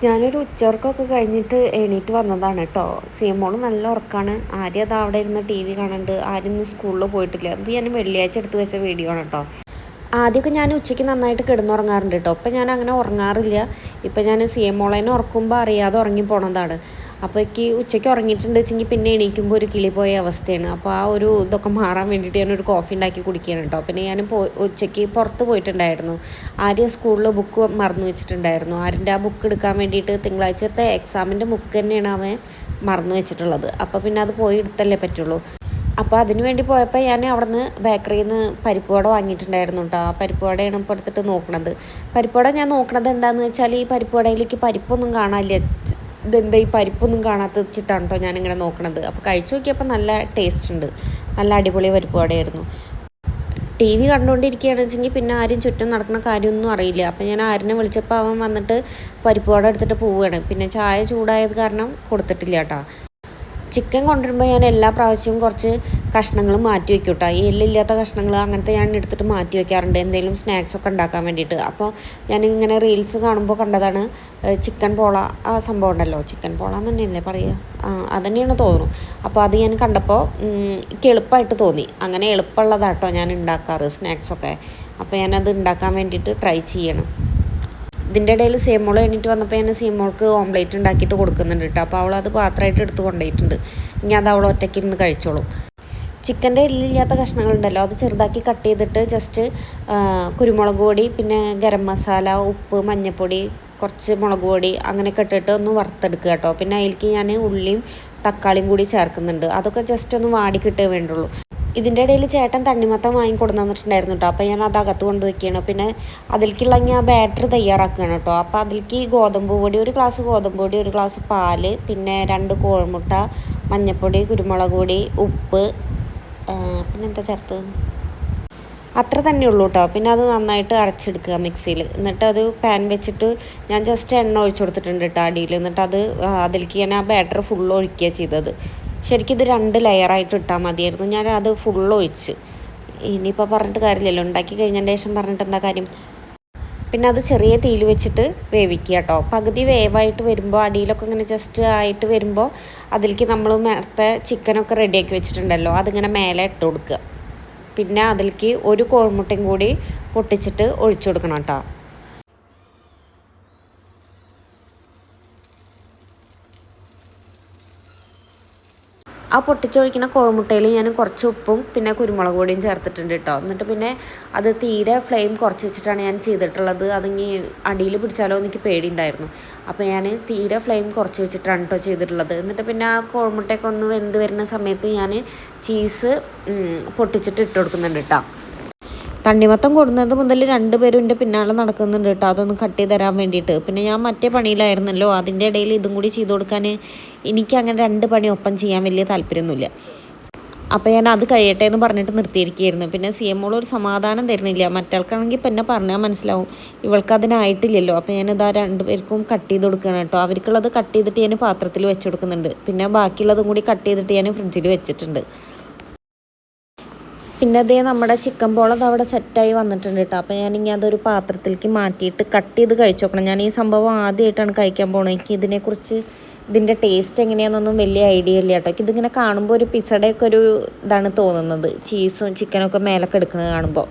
ഞാനൊരു ഉച്ചവർക്കൊക്കെ കഴിഞ്ഞിട്ട് എണീറ്റ് വന്നതാണ് കേട്ടോ. സിയമോള് നല്ല ഉറക്കമാണ്. ആര്യ അത് അവിടെ ഇരുന്ന് ടി വി കാണുന്നുണ്ട്. ആരും ഇന്ന് സ്കൂളിൽ പോയിട്ടില്ല. അത് ഞാൻ വെള്ളിയാഴ്ച എടുത്ത് വെച്ച വീഡിയോ ആണ് കേട്ടോ. ആദ്യമൊക്കെ ഞാൻ ഉച്ചയ്ക്ക് നന്നായിട്ട് കിടന്നുറങ്ങാറുണ്ട് കേട്ടോ. ഇപ്പം ഞാൻ അങ്ങനെ ഉറങ്ങാറില്ല. ഇപ്പം ഞാൻ സിയമോളേനെ ഉറക്കുമ്പോൾ അറിയാതെ ഉറങ്ങിപ്പോണതാണ്. അപ്പോൾ എനിക്ക് ഉച്ചയ്ക്ക് ഉറങ്ങിയിട്ടുണ്ട് വെച്ചെങ്കിൽ പിന്നെ എണീക്കുമ്പോൾ ഒരു കിളി പോയ അവസ്ഥയാണ്. അപ്പോൾ ആ ഒരു ഇതൊക്കെ മാറാൻ വേണ്ടിയിട്ട് ഞാനൊരു കോഫി ഉണ്ടാക്കി കുടിക്കുകയാണ് കേട്ടോ. പിന്നെ ഞാൻ ഉച്ചയ്ക്ക് പുറത്ത് പോയിട്ടുണ്ടായിരുന്നു. ആര്യ സ്കൂളിൽ ബുക്ക് മറന്നു വെച്ചിട്ടുണ്ടായിരുന്നു. ആര്യൻ്റെ ആ ബുക്ക് എടുക്കാൻ വേണ്ടിയിട്ട് തിങ്കളാഴ്ചത്തെ എക്സാമിൻ്റെ ബുക്ക് തന്നെയാണ് അവൻ മറന്നു വെച്ചിട്ടുള്ളത്. അപ്പോൾ പിന്നെ അത് പോയി എടുത്തല്ലേ പറ്റുള്ളൂ. അപ്പോൾ അതിന് വേണ്ടി പോയപ്പോൾ ഞാൻ അവിടെ നിന്ന് ബേക്കറിയിൽ നിന്ന് പരിപ്പ് വട വാങ്ങിയിട്ടുണ്ടായിരുന്നു കേട്ടോ. ആ പരിപ്പ് വടയാണ് ഇപ്പോൾ എടുത്തിട്ട് നോക്കണത്. പരിപ്പ് വട ഞാൻ നോക്കണത് എന്താണെന്ന് വെച്ചാൽ ഈ പരിപ്പ് വടയിലേക്ക് പരിപ്പൊന്നും കാണാനില്ല. ഇതെന്താ ഈ പരിപ്പൊന്നും കാണാത്ത വെച്ചിട്ടാണ് കേട്ടോ ഞാനിങ്ങനെ നോക്കണത്. അപ്പോൾ കഴിച്ചു നോക്കിയപ്പോൾ നല്ല ടേസ്റ്റ് ഉണ്ട്. നല്ല അടിപൊളി പരിപ്പ് വടയായിരുന്നു. ടി വി കണ്ടുകൊണ്ടിരിക്കുകയാണെന്ന് വെച്ചെങ്കിൽ പിന്നെ ആരും ചുറ്റും നടക്കുന്ന കാര്യമൊന്നും അറിയില്ല. അപ്പോൾ ഞാൻ ആരിനെ വിളിച്ചപ്പോൾ അവൻ വന്നിട്ട് പരിപ്പ് വട എടുത്തിട്ട് പോവുകയാണ്. പിന്നെ ചായ ചൂടായത് കാരണം കൊടുത്തിട്ടില്ല കേട്ടോ. ചിക്കൻ കൊണ്ടുവരുമ്പോൾ ഞാൻ എല്ലാ പ്രാവശ്യവും കുറച്ച് കഷ്ണങ്ങൾ മാറ്റി വയ്ക്കും കേട്ടോ. ഈ എല്ലില്ലാത്ത കഷ്ണങ്ങൾ അങ്ങനത്തെ ഞാൻ എടുത്തിട്ട് മാറ്റി വയ്ക്കാറുണ്ട് എന്തെങ്കിലും സ്നാക്സൊക്കെ ഉണ്ടാക്കാൻ വേണ്ടിയിട്ട്. അപ്പോൾ ഞാനിങ്ങനെ റീൽസ് കാണുമ്പോൾ കണ്ടതാണ് ചിക്കൻ പോള. ആ സംഭവം ഉണ്ടല്ലോ, ചിക്കൻ പോള എന്ന് തന്നെയല്ലേ പറയുക, അതുതന്നെയാണ് തോന്നുന്നു. അപ്പോൾ അത് ഞാൻ കണ്ടപ്പോൾ എനിക്ക് എളുപ്പമായിട്ട് തോന്നി. അങ്ങനെ എളുപ്പമുള്ളതാട്ടോ ഞാൻ ഉണ്ടാക്കാറ് സ്നാക്സൊക്കെ. അപ്പോൾ ഞാനത് ഉണ്ടാക്കാൻ വേണ്ടിയിട്ട് ട്രൈ ചെയ്യണം. ഇതിൻ്റെ ഇടയിൽ സീമോൾ എണീറ്റ് വന്നപ്പോൾ ഞാൻ സീമോൾക്ക് ഓംലേറ്റ് ഉണ്ടാക്കിയിട്ട് കൊടുക്കുന്നുണ്ട് കേട്ടോ. അപ്പോൾ അവളത് പാത്രമായിട്ട് എടുത്ത് കൊണ്ടുപോയിട്ടുണ്ട്. ഇനി അത് അവൾ ഒറ്റയ്ക്ക് ഇരുന്ന് കഴിച്ചോളും. ചിക്കൻ്റെ എല്ലില്ലാത്ത കഷ്ണങ്ങളുണ്ടല്ലോ, അത് ചെറുതാക്കി കട്ട് ചെയ്തിട്ട് ജസ്റ്റ് കുരുമുളക് പൊടി, പിന്നെ ഗരം മസാല, ഉപ്പ്, മഞ്ഞൾപ്പൊടി, കുറച്ച് മുളക് പൊടി അങ്ങനെയൊക്കെ ഇട്ടിട്ട് ഒന്ന് വറുത്തെടുക്കുക കേട്ടോ. പിന്നെ അതിലേക്ക് ഞാൻ ഉള്ളിയും തക്കാളിയും കൂടി ചേർക്കുന്നുണ്ട്. അതൊക്കെ ജസ്റ്റ് ഒന്ന് വാടി കിട്ടേ വേണ്ടുള്ളൂ. ഇതിൻ്റെ ഇടയിൽ ചേട്ടൻ തണ്ണിമത്തം വാങ്ങിക്കൊണ്ടു വന്നിട്ടുണ്ടായിരുന്നു കേട്ടോ. അപ്പോൾ ഞാൻ അത് അകത്ത് കൊണ്ടുവയ്ക്കുകയാണ്. പിന്നെ അതിലേക്കുള്ള ഞാൻ ബാറ്റർ തയ്യാറാക്കുകയാണ് കേട്ടോ. അപ്പോൾ അതിലേക്ക് ഗോതമ്പ് പൊടി, ഒരു ഗ്ലാസ് ഗോതമ്പ് പൊടി, ഒരു ഗ്ലാസ് പാല്, പിന്നെ 2 കോഴിമുട്ട, മഞ്ഞൾപ്പൊടി, കുരുമുളക് പൊടി, ഉപ്പ്, പിന്നെന്താ ചേർത്ത്, അത്ര തന്നെ ഉള്ളൂ കേട്ടോ. പിന്നെ അത് നന്നായിട്ട് അരച്ചെടുക്കുക മിക്സിയിൽ. എന്നിട്ട് അത് പാൻ വെച്ചിട്ട് ഞാൻ ജസ്റ്റ് എണ്ണ ഒഴിച്ചു കൊടുത്തിട്ടുണ്ട് കേട്ടോ അടിയിൽ. എന്നിട്ട് അതിലേക്ക് ഞാൻ ആ ബാറ്റർ ഫുള്ള് ഒഴിക്കുക ചെയ്തത്. ശരിക്കും ഇത് 2 ലെയറായിട്ട് ഇട്ടാൽ മതിയായിരുന്നു. ഞാൻ അത് ഫുള്ള് ഒഴിച്ച്. ഇനിയിപ്പോൾ പറഞ്ഞിട്ട് കാര്യമില്ലല്ലോ, ഉണ്ടാക്കി കഴിഞ്ഞതിന് ശേഷം പറഞ്ഞിട്ട് എന്താ കാര്യം. പിന്നെ അത് ചെറിയ തീയിൽ വെച്ചിട്ട് വേവിക്കുക കേട്ടോ. പകുതി വേവായിട്ട് വരുമ്പോൾ അടിയിലൊക്കെ ഇങ്ങനെ ജസ്റ്റ് ആയിട്ട് വരുമ്പോൾ അതിലേക്ക് നമ്മൾ നേരത്തെ ചിക്കനൊക്കെ റെഡിയാക്കി വെച്ചിട്ടുണ്ടല്ലോ, അതിങ്ങനെ മേലെ ഇട്ട് കൊടുക്കുക. പിന്നെ അതിലേക്ക് ഒരു കോഴിമുട്ടയും കൂടി പൊട്ടിച്ചിട്ട് ഒഴിച്ചു കൊടുക്കണം കേട്ടോ. ആ പൊട്ടിച്ചൊഴിക്കുന്ന കോഴിമുട്ടയിൽ ഞാൻ കുറച്ച് ഉപ്പും പിന്നെ കുരുമുളക് പൊടിയും ചേർത്തിട്ടുണ്ട് കേട്ടോ. എന്നിട്ട് പിന്നെ അത് തീരെ ഫ്ലെയിം കുറച്ച് വെച്ചിട്ടാണ് ഞാൻ ചെയ്തിട്ടുള്ളത്. അതിങ്ങി അടിയിൽ പിടിച്ചാലോ എനിക്ക് പേടിയുണ്ടായിരുന്നു. അപ്പോൾ ഞാൻ തീരെ ഫ്ലെയിം കുറച്ച് വെച്ചിട്ടാണ് കേട്ടോ ചെയ്തിട്ടുള്ളത്. എന്നിട്ട് പിന്നെ ആ കോഴിമുട്ടയൊക്കെ ഒന്ന് വെന്ത് വരുന്ന സമയത്ത് ഞാൻ ചീസ് പൊട്ടിച്ചിട്ട് ഇട്ട് കൊടുക്കുന്നുണ്ട് കേട്ടോ. തണ്ണിമത്തം കൊടുന്നത് മുതൽ 2 പേരും എൻ്റെ പിന്നാലെ നടക്കുന്നുണ്ട് കേട്ടോ, അതൊന്ന് കട്ട് ചെയ്ത് തരാൻ വേണ്ടിയിട്ട്. പിന്നെ ഞാൻ മറ്റേ പണിയിലായിരുന്നല്ലോ, അതിൻ്റെ ഇടയിൽ ഇതും കൂടി ചെയ്ത് കൊടുക്കാൻ എനിക്കങ്ങനെ 2 പണി ഒപ്പം ചെയ്യാൻ വലിയ താല്പര്യമൊന്നുമില്ല. അപ്പോൾ ഞാൻ അത് കഴിയട്ടെ എന്ന് പറഞ്ഞിട്ട് നിർത്തിയിരിക്കുകയായിരുന്നു. പിന്നെ സിയമോൾ ഒരു സമാധാനം തരുന്നില്ല. മറ്റാൾക്കാണെങ്കിൽ പിന്നെ പറഞ്ഞാൽ മനസ്സിലാവും, ഇവൾക്ക് അതിനായിട്ടില്ലല്ലോ. അപ്പോൾ ഞാനിതാ 2 പേർക്കും കട്ട് ചെയ്ത് കൊടുക്കുകയാണ് കേട്ടോ. അവർക്കുള്ളത് കട്ട് ചെയ്തിട്ട് ഞാൻ പാത്രത്തിൽ വെച്ച് കൊടുക്കുന്നുണ്ട്. പിന്നെ ബാക്കിയുള്ളതും കൂടി കട്ട് ചെയ്തിട്ട് ഞാൻ ഫ്രിഡ്ജിൽ വെച്ചിട്ടുണ്ട്. പിന്നെ അതേ നമ്മുടെ ചിക്കൻ പോളത് അവിടെ സെറ്റായി വന്നിട്ടുണ്ട് കേട്ടോ. അപ്പോൾ ഞാനിങ്ങനെ അതൊരു പാത്രത്തിലേക്ക് മാറ്റിയിട്ട് കട്ട് ചെയ്ത് കഴിച്ച് നോക്കണം. ഞാൻ ഈ സംഭവം ആദ്യമായിട്ടാണ് കഴിക്കാൻ പോകുന്നത്. എനിക്ക് ഇതിനെക്കുറിച്ച് ഇതിൻ്റെ ടേസ്റ്റ് എങ്ങനെയാണെന്നൊന്നും വലിയ ഐഡിയ ഇല്ല കേട്ടോ. ഇതിങ്ങനെ കാണുമ്പോൾ ഒരു പിസ്സയുടെയൊക്കെ ഒരു ഇതാണ് തോന്നുന്നത്, ചീസും ചിക്കനൊക്കെ മേലൊക്കെ എടുക്കുന്നത് കാണുമ്പോൾ.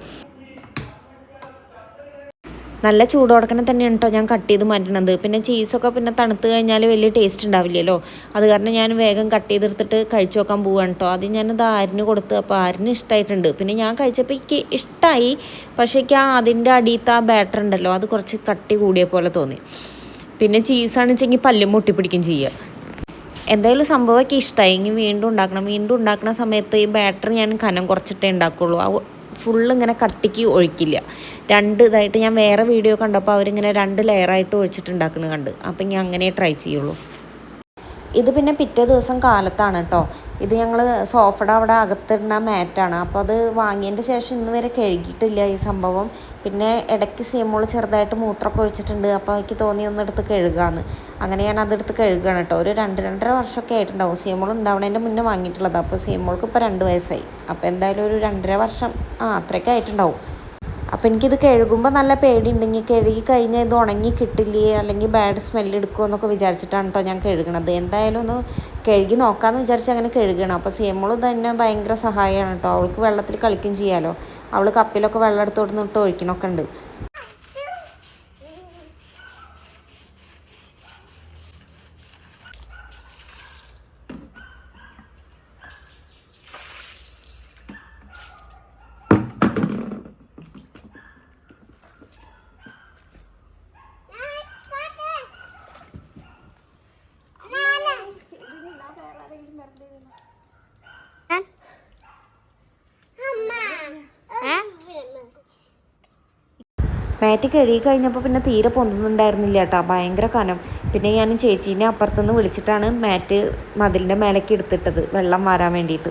നല്ല ചൂടോടക്കനെ തന്നെയാണ് കേട്ടോ ഞാൻ കട്ട് ചെയ്ത് മാറ്റണത്. പിന്നെ ചീസൊക്കെ പിന്നെ തണുത്ത് കഴിഞ്ഞാൽ വലിയ ടേസ്റ്റ് ഉണ്ടാവില്ലല്ലോ. അത് കാരണം ഞാൻ വേഗം കട്ട് ചെയ്തെടുത്തിട്ട് കഴിച്ചു നോക്കാൻ പോവാണ് കേട്ടോ. ആദ്യം ഞാനത് ആരിന് കൊടുത്ത്, അപ്പോൾ ആരിന് ഇഷ്ടമായിട്ടുണ്ട്. പിന്നെ ഞാൻ കഴിച്ചപ്പോൾ എനിക്ക് ഇഷ്ടമായി. പക്ഷേ എനിക്ക് അതിൻ്റെ അടിയത്തെ ആ ബാറ്റർ ഉണ്ടല്ലോ, അത് കുറച്ച് കട്ടി കൂടിയ പോലെ തോന്നി. പിന്നെ ചീസാണെന്ന് വെച്ചെങ്കിൽ പല്ലും മുട്ടിപ്പിടിക്കും ചെയ്യുക. എന്തായാലും സംഭവമൊക്കെ ഇഷ്ടമായി. ഇനി വീണ്ടും ഉണ്ടാക്കണം. വീണ്ടും ഉണ്ടാക്കുന്ന സമയത്ത് ഈ ബാറ്റർ ഞാൻ കനം കുറച്ചിട്ടേ ഉണ്ടാക്കുള്ളൂ. ഫുള്ള് ഇങ്ങനെ കട്ടിക്ക് ഒഴിക്കില്ല. 2 ഇതായിട്ട് ഞാൻ വേറെ വീഡിയോ കണ്ടപ്പോൾ അവരിങ്ങനെ 2 ലെയറായിട്ട് ഒഴിച്ചിട്ടുണ്ടാക്കുന്നത് കണ്ട്. അപ്പം ഞാൻ അങ്ങനെ ട്രൈ ചെയ്യുള്ളൂ. ഇത് പിന്നെ പിറ്റേ ദിവസം കാലത്താണ് കേട്ടോ. ഇത് ഞങ്ങൾ സോഫയുടെ അവിടെ അകത്തിടുന്ന മാറ്റാണ്. അപ്പോൾ അത് വാങ്ങിയതിൻ്റെ ശേഷം ഇന്ന് വരെ കഴുകിയിട്ടില്ല ഈ സംഭവം. പിന്നെ ഇടയ്ക്ക് സീമോൾ ചെറുതായിട്ട് മൂത്രമൊക്കെ ഒഴിച്ചിട്ടുണ്ട്. അപ്പോൾ എനിക്ക് തോന്നി ഒന്നെടുത്ത് കഴുകാമെന്ന്. അങ്ങനെ ഞാൻ അതെടുത്ത് കഴുകുകയാണ് കേട്ടോ. ഒരു 2-2.5 വർഷമൊക്കെ ആയിട്ടുണ്ടാവും. സീമോൾ ഉണ്ടാവണതിൻ്റെ മുന്നേ വാങ്ങിയിട്ടുള്ളത്. അപ്പോൾ സീമോൾക്ക് ഇപ്പോൾ 2 വയസ്സായി. അപ്പോൾ എന്തായാലും ഒരു 2.5 വർഷം അത്രയൊക്കെ ആയിട്ടുണ്ടാവും. അപ്പോൾ എനിക്കിത് കഴുകുമ്പോൾ നല്ല പേടിയുണ്ടെങ്കിൽ കഴുകി കഴിഞ്ഞാൽ ഇത് ഉണങ്ങി കിട്ടില്ലേ, അല്ലെങ്കിൽ ബാഡ് സ്മെല്ല് എടുക്കുമോ എന്നൊക്കെ വിചാരിച്ചിട്ടാണ് കേട്ടോ ഞാൻ കഴുകണത്. എന്തായാലും ഒന്ന് കഴുകി നോക്കാമെന്ന് വിചാരിച്ച് അങ്ങനെ കഴുകണം. അപ്പോൾ സിയമോൾ തന്നെ ഭയങ്കര സഹായമാണ് കേട്ടോ. അവൾക്ക് വെള്ളത്തിൽ കളിക്കും ചെയ്യാമല്ലോ. അവൾ കപ്പിലൊക്കെ വെള്ളം എടുത്തോട്ട് ഇട്ട് ഒഴിക്കണമൊക്കെ ഉണ്ട്. മാറ്റ് കഴുകി കഴിഞ്ഞപ്പോൾ പിന്നെ തീരെ പൊന്തുന്നുണ്ടായിരുന്നില്ല കേട്ടോ, ഭയങ്കര കനം. പിന്നെ ഞാൻ ചേച്ചീനെ അപ്പുറത്തുനിന്ന് വിളിച്ചിട്ടാണ് മാറ്റ് മതിലിൻ്റെ മേലേക്ക് എടുത്തിട്ടത് വെള്ളം വാരാൻ വേണ്ടിയിട്ട്.